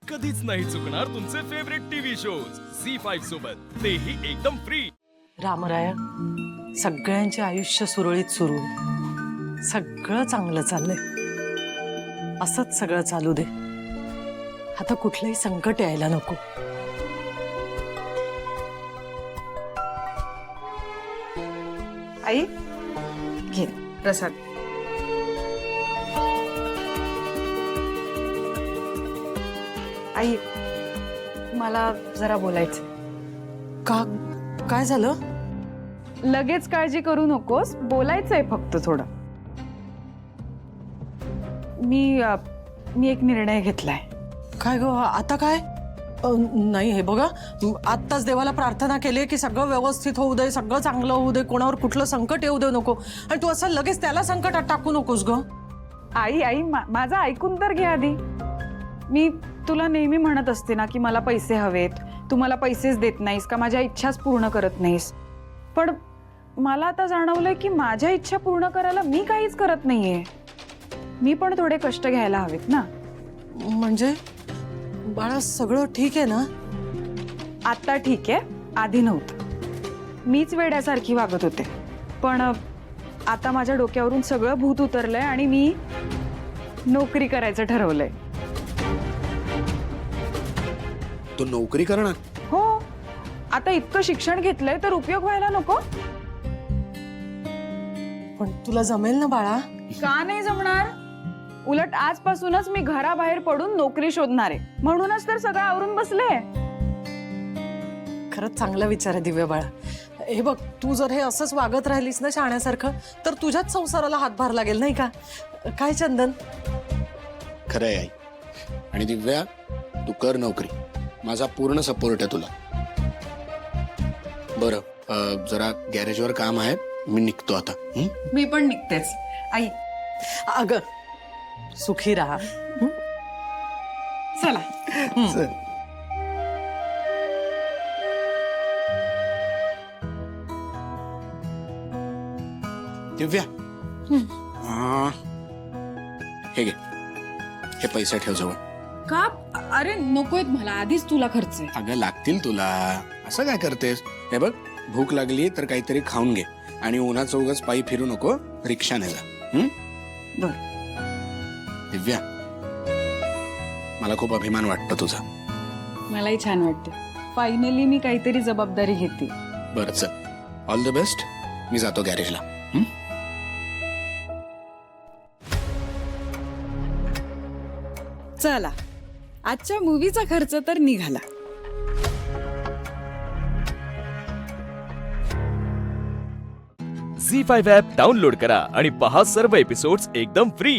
कधीच नाही चुकणार तुमचे फेवरेट टीव्ही शोज झी5 सोबत, तेही एकदम फ्री। रामराया, सगळ्यांचे आयुष्य सुरळीत सुरू, सगळं चांगलं चाललंय, असंच सगळं चालू दे। आता कुठलंही संकट यायला नको। आई घे प्रसाद। आई मला जरा बोलायचं। का काय झालं? लगेच काळजी करू नकोस, बोलायचंय फक्त थोडं। मी एक निर्णय घेतलाय। काय ग आता काय? नाही हे बघा, आत्ताच देवाला प्रार्थना केली की सगळं व्यवस्थित होऊ दे, सगळं चांगलं होऊ दे, कोणावर कुठलं संकट येऊ दे नको, आणि तू असं लगेच त्याला संकटात टाकू नकोस ग। आई माझं ऐकून तर घे आधी। मी तुला नेहमी म्हणत असते ना की मला पैसे हवेत, तू मला पैसेच देत नाहीस का, माझ्या इच्छाच पूर्ण करत नाहीस। पण मला आता जाणवलंय की माझ्या इच्छा पूर्ण करायला मी काहीच करत नाहीये। मी पण थोडे कष्ट घ्यायला हवेत ना। म्हणजे बाळा सगळं ठीक आहे ना? आता ठीक आहे, आधी नव्हतं। मीच वेड्यासारखी वागत होते, पण आता माझ्या डोक्यावरून सगळं भूत उतरलंय आणि मी नोकरी करायचं ठरवलंय। तो नोकरी करणार? हो, आता इतकं शिक्षण घेतलंय तर उपयोग व्हायला नको? पण तुला जमेल ना बाळा? का नाही जमणार? उलट आजपासूनच मी घराबाहेर पडून नोकरी शोधणार आहे, म्हणूनच तर सगळं आवरून बसले। खरंच चांगला विचार आहे दिव्या बाळा। हे बघ, तू जर हे असंच वागत राहिलीस ना शाण्यासारखं, तर तुझ्याच संसाराला हातभार लागेल नाही का? काय चंदन? खरंय आई। आणि दिव्या, तू कर नोकरी, माझा पूर्ण सपोर्ट आहे तुला। बरं, जरा गॅरेजवर काम आहे, मी निघतो आता। मी पण निघतेच। आई अगं सुखी राहा। चला। चल। दिव्या, हे घे, हे पैसे ठेव जवळ। का? अरे नकोयत मला, आधीच तुला खर्च आहे। अगं लागतील तुला, असं काय करतेस? हे बघ, भूक लागली तर काहीतरी खाऊन घे, आणि उन्हाचं उगाच पायी फिरू नको, रिक्षाने जा। बर। दिव्या, मला खूप अभिमान वाटतो तुझा। मलाही छान वाटतं, फायनली मी काहीतरी जबाबदारी घेते। बरं चल, ऑल द बेस्ट। मी जातो गॅरेजला। चला, आजच्या मूवीचा खर्च तर निघाला। झी5 ॲप डाउनलोड करा आणि पहा सर्व एपिसोड्स एकदम फ्री।